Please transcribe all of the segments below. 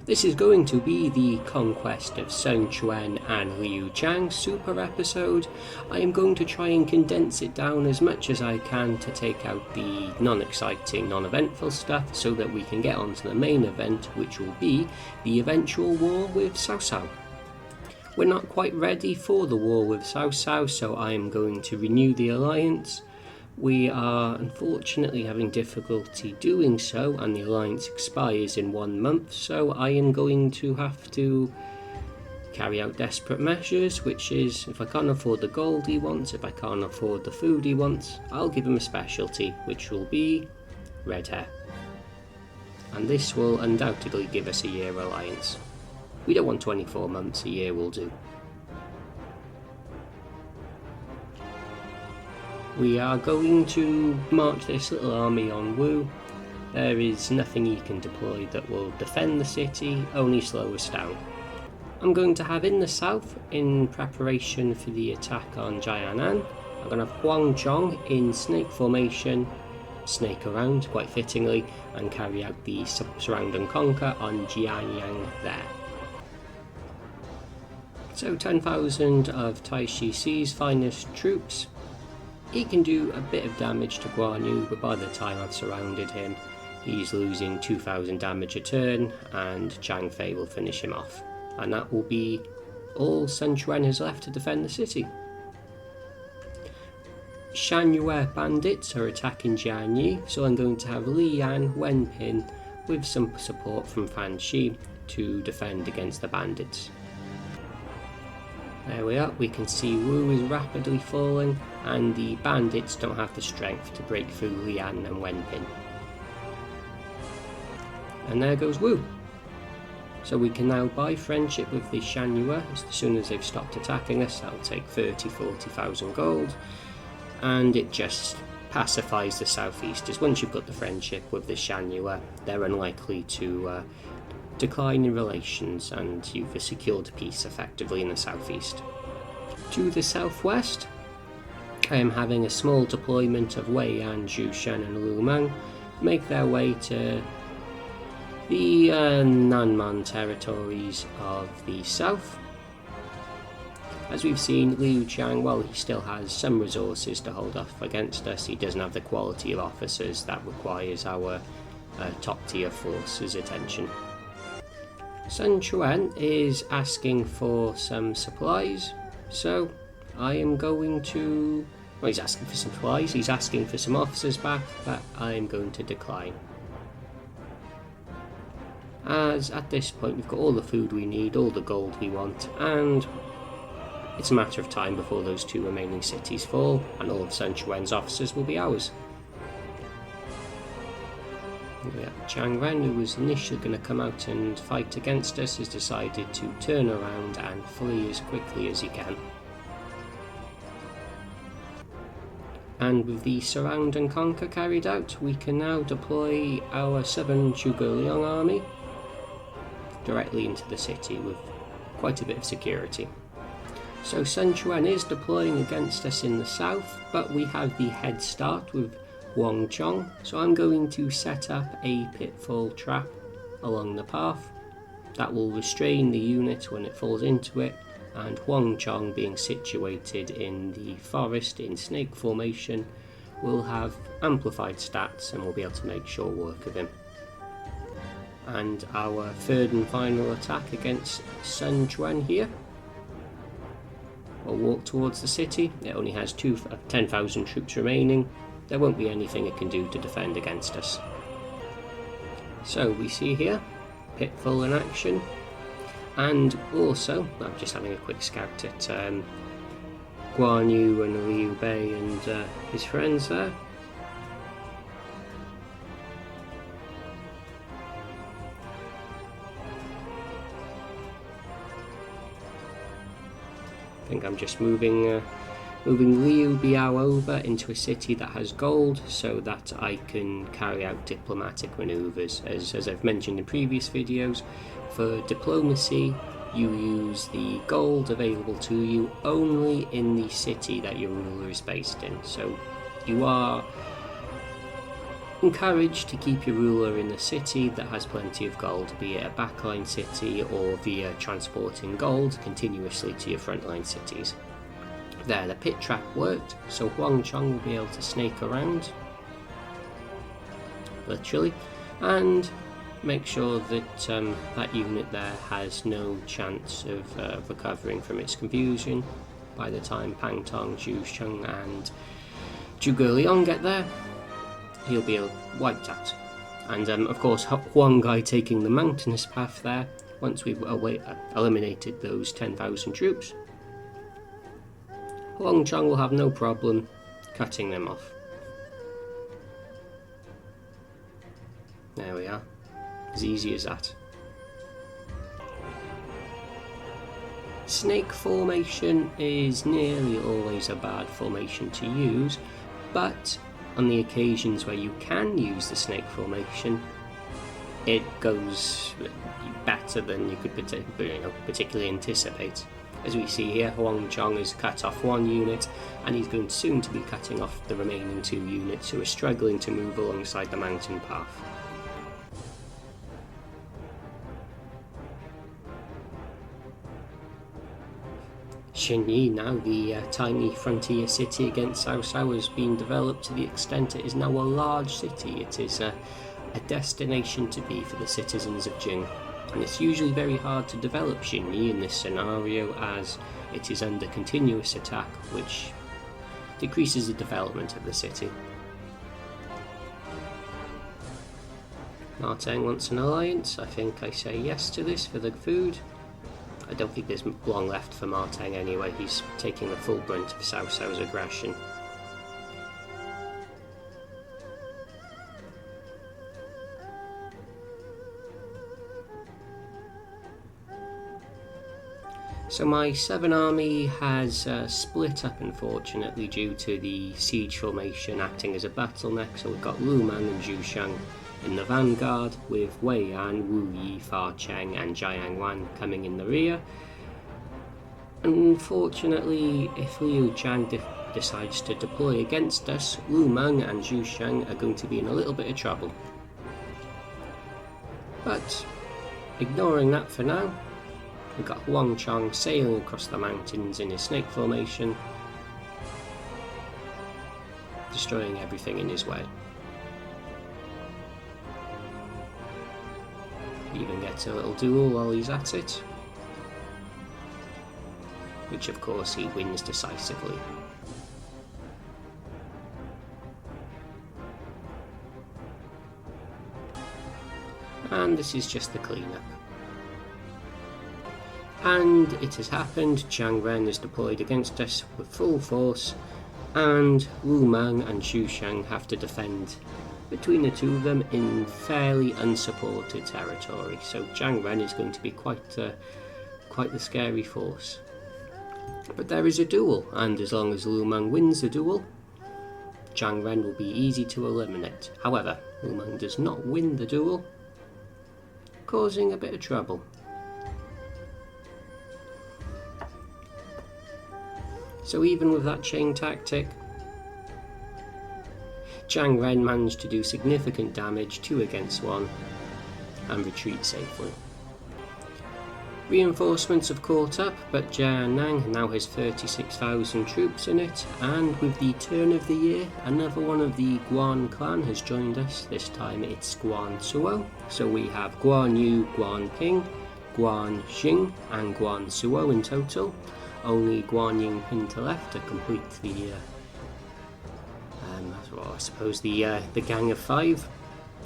This is going to be the conquest of Sun Quan and Liu Zhang super episode. I am going to try and condense it down as much as I can to take out the non-exciting, non-eventful stuff so that we can get on to the main event, which will be the eventual war with Cao Cao. We're not quite ready for the war with Cao Cao, so I am going to renew the alliance. We are unfortunately having difficulty doing so, and the alliance expires in 1 month, so I am going to have to carry out desperate measures, which is, if I can't afford the gold he wants, if I can't afford the food he wants, I'll give him a specialty, which will be red hair. And this will undoubtedly give us a year alliance. We don't want 24 months, a year will do. We are going to march this little army on Wu. There is nothing he can deploy that will defend the city, only slow us down. I'm going to have in the south, in preparation for the attack on Jianan, I'm going to have Huang in snake formation, snake around quite fittingly, and carry out the surround and conquer on Jianyang there. So 10,000 of Tai Shi's finest troops. He can do a bit of damage to Guan, but by the time I've surrounded him, he's losing 2,000 damage a turn, and Zhang Fei will finish him off. And that will be all Sun Quan has left to defend the city. Shanyue bandits are attacking Jianyi, so I'm going to have Li Yan, Wenpin, with some support from Fan Shi to defend against the bandits. There we are, we can see Wu is rapidly falling, and the bandits don't have the strength to break through Lian and Wenpin. And there goes Wu. So we can now buy friendship with the Shanyue as soon as they've stopped attacking us. That'll take 30,000-40,000 gold, and it just pacifies the southeasters. Once you've got the friendship with the Shanyue, they're unlikely to decline in relations, and you've secured peace effectively in the southeast. To the southwest, I am having a small deployment of Wei Yan, Zhu Shen and Lu Meng make their way to the Nanman territories of the south. As we've seen, Liu Zhang, while he still has some resources to hold off against us, he doesn't have the quality of officers that requires our top tier forces' attention. Sun Quan is asking for some supplies, so I am going to... Well, he's asking for some supplies, he's asking for some officers back, but I am going to decline. As at this point we've got all the food we need, all the gold we want, and it's a matter of time before those 2 remaining cities fall, and all of Sun Quan's officers will be ours. Yeah, Chang Ren, who was initially going to come out and fight against us, has decided to turn around and flee as quickly as he can. And with the surround and conquer carried out, we can now deploy our southern Zhuge army directly into the city with quite a bit of security. So Sun Quan is deploying against us in the south, but we have the head start with Wang Chong, so I'm going to set up a pitfall trap along the path that will restrain the unit when it falls into it, and Wang Chong, being situated in the forest in snake formation, will have amplified stats and we'll be able to make short work of him. And our third and final attack against Sun Quan here will walk towards the city. It only has 10,000 troops remaining. There won't be anything it can do to defend against us. So we see here, pitfall in action, and also, I'm just having a quick scout at Guan Yu and Liu Bei and his friends there. I think I'm just moving Liu Biao over into a city that has gold so that I can carry out diplomatic maneuvers. As I've mentioned in previous videos, for diplomacy you use the gold available to you only in the city that your ruler is based in. So you are Encourage to keep your ruler in a city that has plenty of gold, be it a backline city or via transporting gold continuously to your frontline cities. There, the pit trap worked, so Huang Chong will be able to snake around, literally, and make sure that that unit there has no chance of recovering from its confusion by the time Pang Tong, Zhu Sheng and Zhuge Liang get there. He'll be wiped out. And of course, Huang Gai taking the mountainous path there, once we've eliminated those 10,000 troops, Huang Chong will have no problem cutting them off. There we are. As easy as that. Snake formation is nearly always a bad formation to use, but on the occasions where you can use the snake formation, it goes better than you could particularly anticipate. As we see here, Huang Chong has cut off one unit, and he's going soon to be cutting off the remaining 2 units who are struggling to move alongside the mountain path. Xinyi, now the tiny frontier city against Cao Cao, has been developed to the extent it is now a large city. It is a destination to be for the citizens of Jing, and it's usually very hard to develop Xinyi in this scenario as it is under continuous attack, which decreases the development of the city. Marteng wants an alliance. I think I say yes to this for the food. I don't think there's long left for Marteng anyway. He's taking the full brunt of Cao Cao's aggression. So my 7 army has split up, unfortunately, due to the siege formation acting as a bottleneck. So we've got Lu Man and Zhu Sheng in the vanguard, with Wei Yan, Wu Yi, Fa Cheng and Jiang Wan coming in the rear. Unfortunately, if Liu Chang decides to deploy against us, Lu Meng and Zhu Sheng are going to be in a little bit of trouble. But ignoring that for now, we've got Huang Chong sailing across the mountains in his snake formation, destroying everything in his way. Even gets a little duel while he's at it, which of course he wins decisively. And this is just the cleanup. And it has happened. Zhang Ren is deployed against us with full force, and Wu Mang and Xu Sheng have to defend between the 2 of them in fairly unsupported territory. So Zhang Ren is going to be quite the scary force. But there is a duel, and as long as Lu Mang wins the duel, Zhang Ren will be easy to eliminate. However, Lu Mang does not win the duel, causing a bit of trouble. So even with that chain tactic, Zhang Ren managed to do significant damage, 2 against 1, and retreat safely. Reinforcements have caught up, but Jiannang now has 36,000 troops in it, and with the turn of the year, another one of the Quan clan has joined us. This time it's Guan Suo. So we have Guan Yu, Guan Ping, Guan Xing and Guan Suo in total. Only Guan Ying Pin to left to complete the I suppose the gang of 5.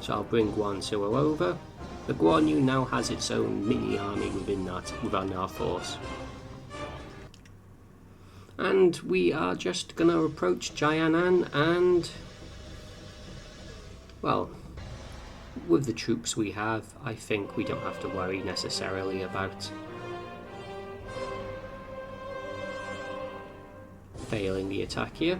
So I'll bring Guan Suo over. The Guan Yu now has its own mini army within our force. And we are just going to approach Jianan, and well, with the troops we have, I think we don't have to worry necessarily about failing the attack here.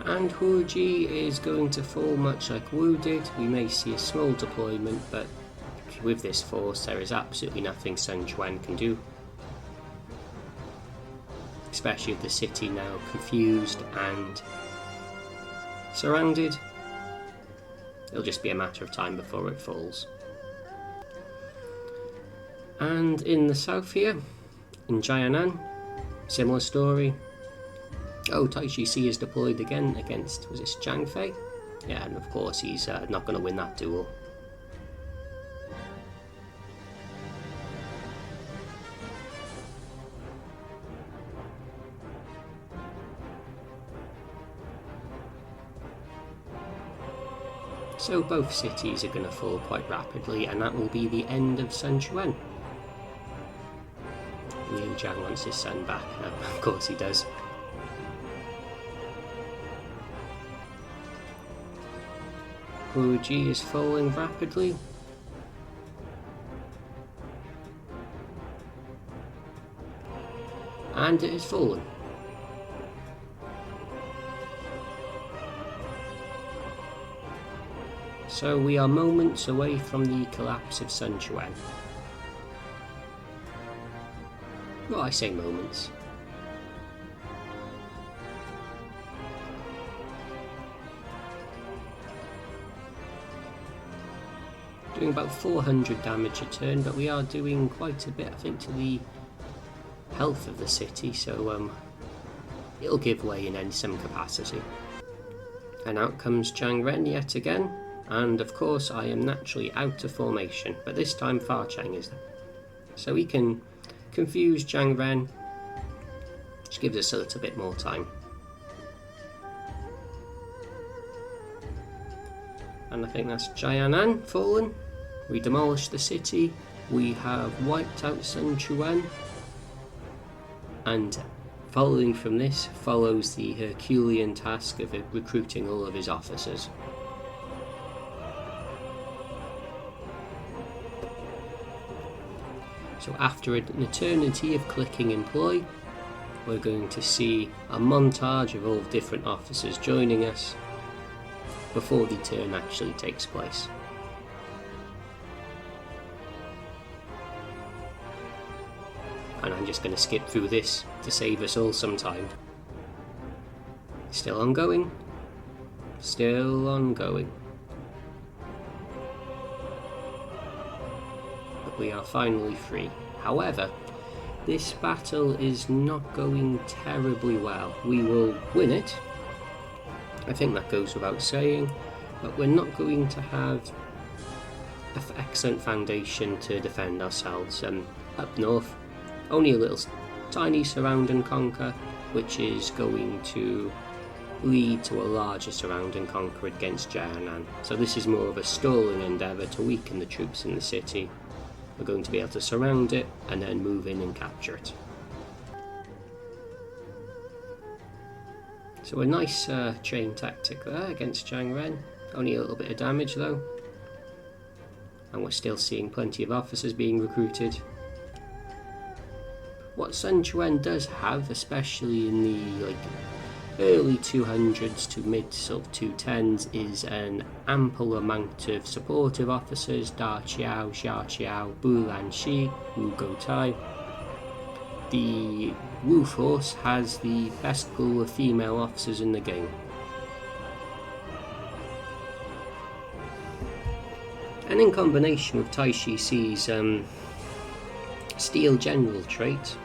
And Huji is going to fall much like Wu did. We may see a small deployment, but with this force there is absolutely nothing Sun Quan can do. Especially with the city now confused and surrounded. It'll just be a matter of time before it falls. And in the south here, in Jianan, similar story. Oh, Taishi C is deployed again against, was it Zhang Fei? Yeah, and of course he's not going to win that duel. So both cities are going to fall quite rapidly, and that will be the end of Sun Quan. Liu Zhang wants his son back. No, of course he does. Huji is falling rapidly. And it has fallen. So we are moments away from the collapse of Sun Quan. Well, I say moments. Doing about 400 damage a turn, but we are doing quite a bit, I think, to the health of the city, so it'll give way in some capacity. And out comes Zhang Ren yet again, and of course I am naturally out of formation, but this time Fa Cheng is there. So we can confuse Zhang Ren, which gives us a little bit more time. And I think that's Jianan fallen. We demolished the city, we have wiped out Sun Quan, and following from this follows the Herculean task of recruiting all of his officers. So after an eternity of clicking employ, we're going to see a montage of all different officers joining us before the turn actually takes place. And I'm just going to skip through this to save us all some time. Still ongoing. Still ongoing. But we are finally free. However, this battle is not going terribly well. We will win it. I think that goes without saying. But we're not going to have an excellent foundation to defend ourselves. Up north, only a little tiny surround and conquer, which is going to lead to a larger surround and conquer against Jianan. So this is more of a stalling endeavour to weaken the troops in the city. We're going to be able to surround it and then move in and capture it. So a nice chain tactic there against Zhang Ren. Only a little bit of damage though. And we're still seeing plenty of officers being recruited. What Sun Quan does have, especially in the early 200s to mid sort of 210s, is an ample amount of supportive officers: Da Qiao, Xia Qiao, Bu Lan Shi, Wu Goutai. The Wu force has the best pool of female officers in the game. And in combination with Taishi Ci's Steel General trait,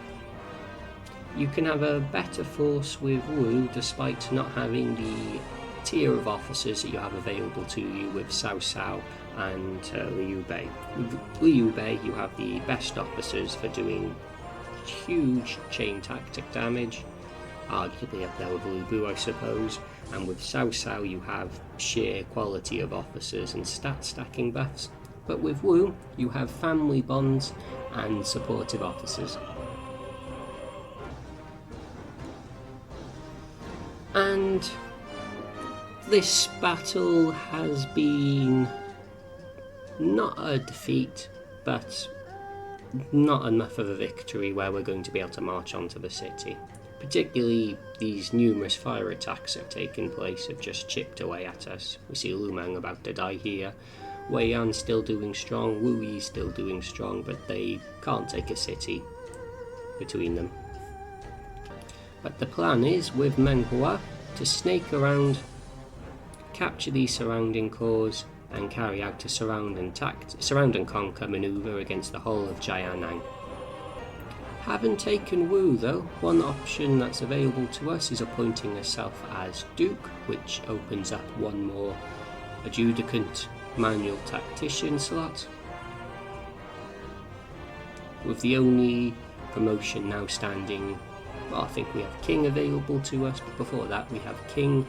you can have a better force with Wu despite not having the tier of officers that you have available to you with Cao Cao and Liu Bei. With Liu Bei you have the best officers for doing huge chain tactic damage, arguably up there with Lu Bu I suppose, and with Cao Cao you have sheer quality of officers and stat stacking buffs, but with Wu you have family bonds and supportive officers. And this battle has been not a defeat, but not enough of a victory where we're going to be able to march onto the city. Particularly these numerous fire attacks that have taken place have just chipped away at us. We see Lu Meng about to die here, Wei Yan's still doing strong, Wu Yi's still doing strong, but they can't take a city between them. But the plan is, with Meng Huo, to snake around, capture these surrounding cores, and carry out a surround and conquer manoeuvre against the whole of Jianan. Having taken Wu though, one option that's available to us is appointing herself as Duke, which opens up one more adjudicant manual tactician slot. With the only promotion now standing, well, I think we have King available to us, but before that we have King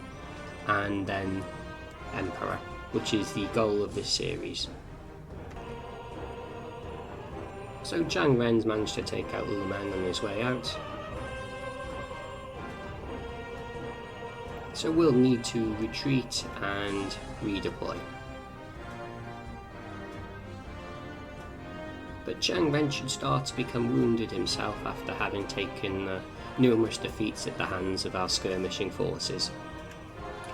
and then Emperor, which is the goal of this series. So Zhang Ren's managed to take out Lu Meng on his way out. So we'll need to retreat and redeploy. But Zhang Ren should start to become wounded himself after having taken numerous defeats at the hands of our skirmishing forces.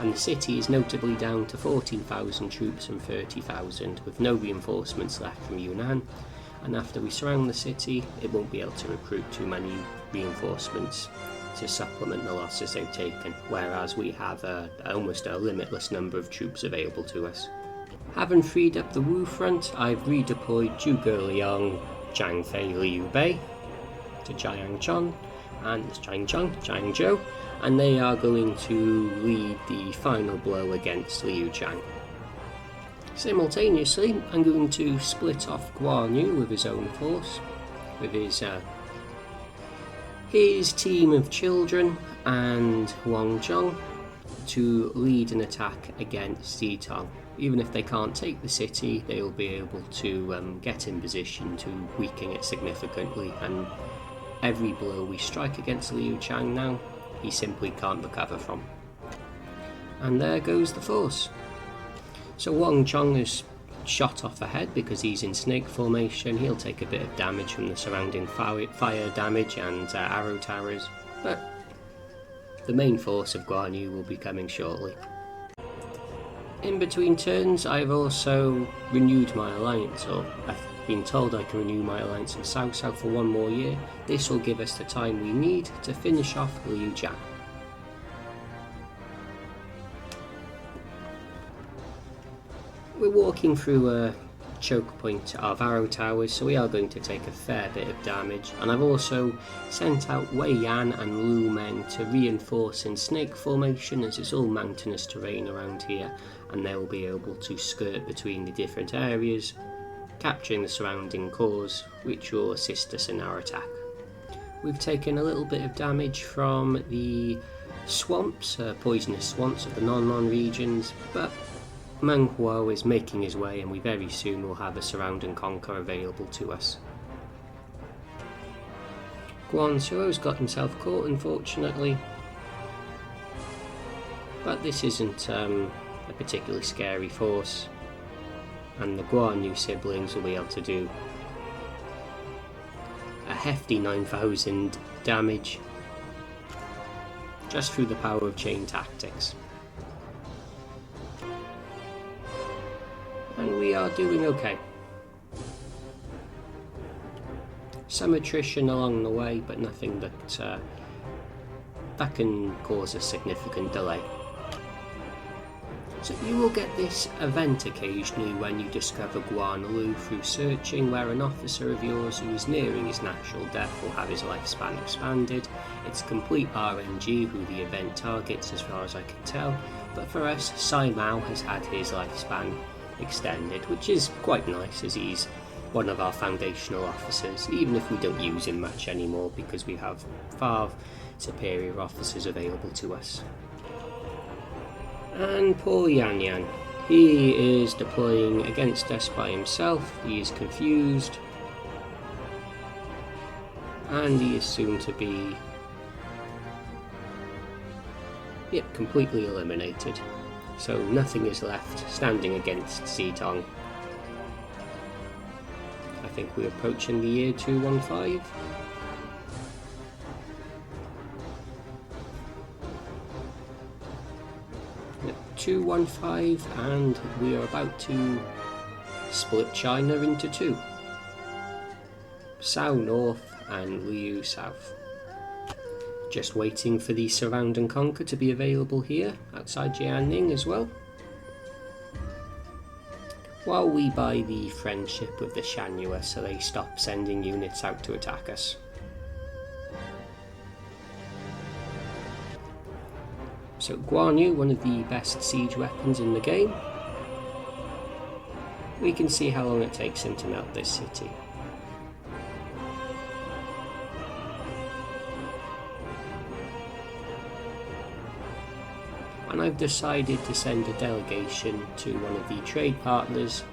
And the city is notably down to 14,000 troops from 30,000, with no reinforcements left from Yunnan. And after we surround the city, it won't be able to recruit too many reinforcements to supplement the losses they've taken, whereas we have almost a limitless number of troops available to us. Having freed up the Wu front, I've redeployed Zhuge Liang, Zhang Fei, Liu Bei to Jiangchong and Jiangzhou, and they are going to lead the final blow against Liu Zhang. Simultaneously, I'm going to split off Guan Yu with his own force, with his team of children and Huang Zhong to lead an attack against Zitong. Even if they can't take the city, they'll be able to get in position to weaken it significantly, and every blow we strike against Liu Zhang now, he simply can't recover from. And there goes the force. So Huang Zhong is shot off ahead because he's in snake formation. He'll take a bit of damage from the surrounding fire damage and arrow towers, but the main force of Guan Yu will be coming shortly. In between turns, I've also renewed my alliance, or I've been told I can renew my alliance with Cao Cao for one more year. This will give us the time we need to finish off Liu Zhang. We're walking through a choke point of arrow towers, so we are going to take a fair bit of damage, and I've also sent out Wei Yan and Lu Meng to reinforce in snake formation, as it's all mountainous terrain around here, and they'll be able to skirt between the different areas, capturing the surrounding cores, which will assist us in our attack. We've taken a little bit of damage from the swamps, poisonous swamps of the Non-Mon regions, but Meng Huo is making his way, and we very soon will have a surround and conquer available to us. Guan Suo's got himself caught, unfortunately, but this isn't a particularly scary force, and the Guan Yu siblings will be able to do a hefty 9,000 damage just through the power of chain tactics. And we are doing okay. Some attrition along the way, but nothing that can cause a significant delay. So you will get this event occasionally when you discover Guan Lu through searching, where an officer of yours who is nearing his natural death will have his lifespan expanded. It's complete RNG who the event targets as far as I can tell, but for us, Sai Mao has had his lifespan extended, which is quite nice as he's one of our foundational officers, even if we don't use him much anymore because we have far superior officers available to us. And poor Yan Yan, he is deploying against us by himself. He is confused, and he is soon to be completely eliminated. So nothing is left standing against Zitong. I think we're approaching the year 215. 215, and we are about to split China into two. Cao north and Liu south. Just waiting for the Surround and Conquer to be available here outside Jianning as well, while we buy the friendship with the Shanyue so they stop sending units out to attack us. So Guan, one of the best siege weapons in the game. We can see how long it takes him to melt this city. And I've decided to send a delegation to one of the trade partners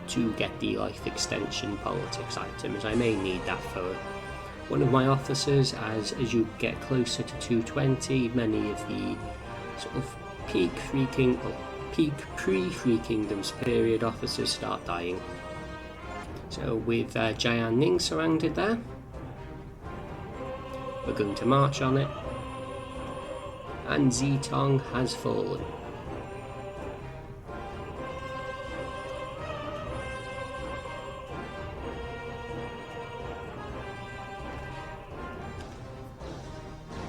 to get the life extension politics item, as I may need that for one of my officers, as you get closer to 220, many of the sort of peak pre-Free Kingdoms period officers start dying. So with Jianning surrounded there, we're going to march on it. And Zitong has fallen.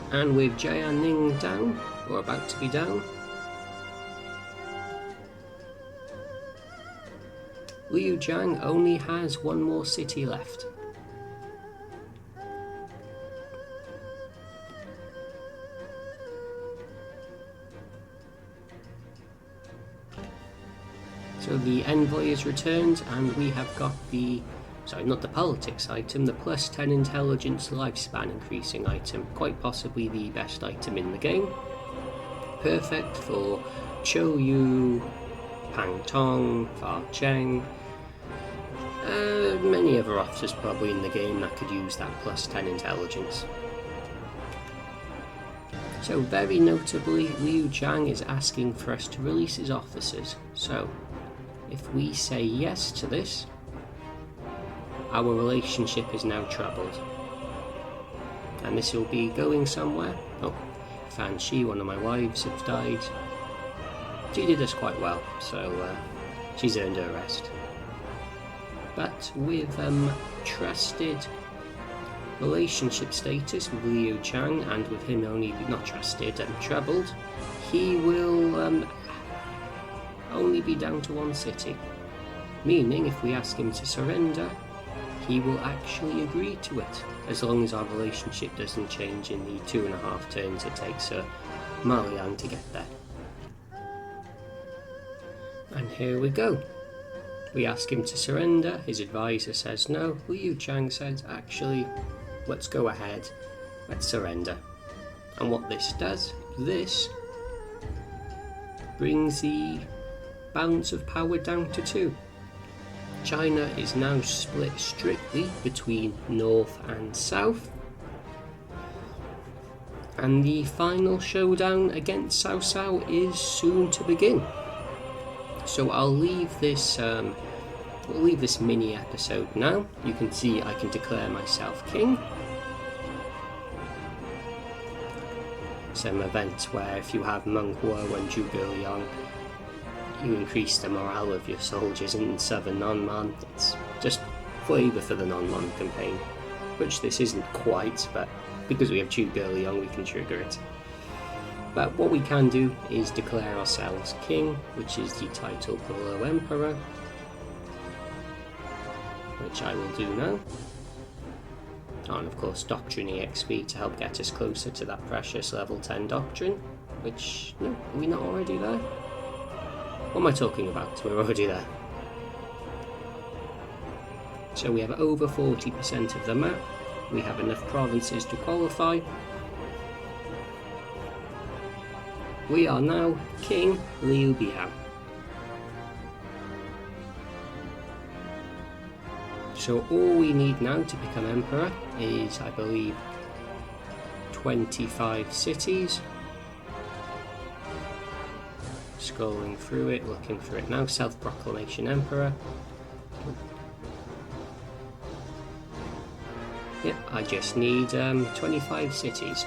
And with Jianning down, or about to be down, Liu Zhang only has one more city left. So the envoy is returned, and we have got the, sorry, not the politics item, the plus 10 intelligence lifespan increasing item, quite possibly the best item in the game. Perfect for Chou Yu, Pang Tong, Fa Cheng, many other officers probably in the game that could use that plus 10 intelligence. So very notably, Liu Zhang is asking for us to release his officers. So if we say yes to this, our relationship is now troubled. And this will be going somewhere. Oh, Fan Shi, one of my wives, have died. She did us quite well, so she's earned her rest. But with trusted relationship status with Liu Zhang, and with him only not trusted and troubled, he will only be down to one city, meaning if we ask him to surrender, he will actually agree to it, as long as our relationship doesn't change in the 2.5 turns it takes Maliang to get there. And here we go. We ask him to surrender, his advisor says no, Liu Zhang says actually, let's go ahead, let's surrender. And what this does, this brings the balance of power down to 2. China is now split strictly between north and south, and the final showdown against Cao Cao is soon to begin. So I'll leave this we'll leave this mini episode now. You can see I can declare myself king. Some events where if you have Meng Huo and Zhuge Liang, you increase the morale of your soldiers in southern Nanman. It's just flavour for the Nanman campaign, which this isn't quite, but because we have Zhuge Liang we can trigger it. But what we can do is declare ourselves king, which is the title below emperor, which I will do now. And of course Doctrine EXP to help get us closer to that precious level 10 doctrine, which, no, are we not already there? What am I talking about? We're already there. So we have over 40% of the map, we have enough provinces to qualify. We are now King Liu Biao. So all we need now to become emperor is, I believe, 25 cities. Scrolling through it, looking for it now. Self-proclamation emperor. Yep, I just need 25 cities.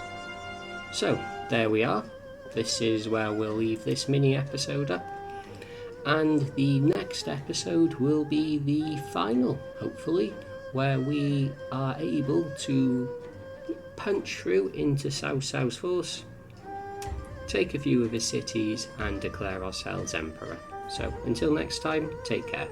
So there we are. this is where we'll leave this mini episode up. And the next episode will be the final, hopefully, where we are able to punch through into Cao force, take a few of his cities, and declare ourselves emperor. So until next time, take care.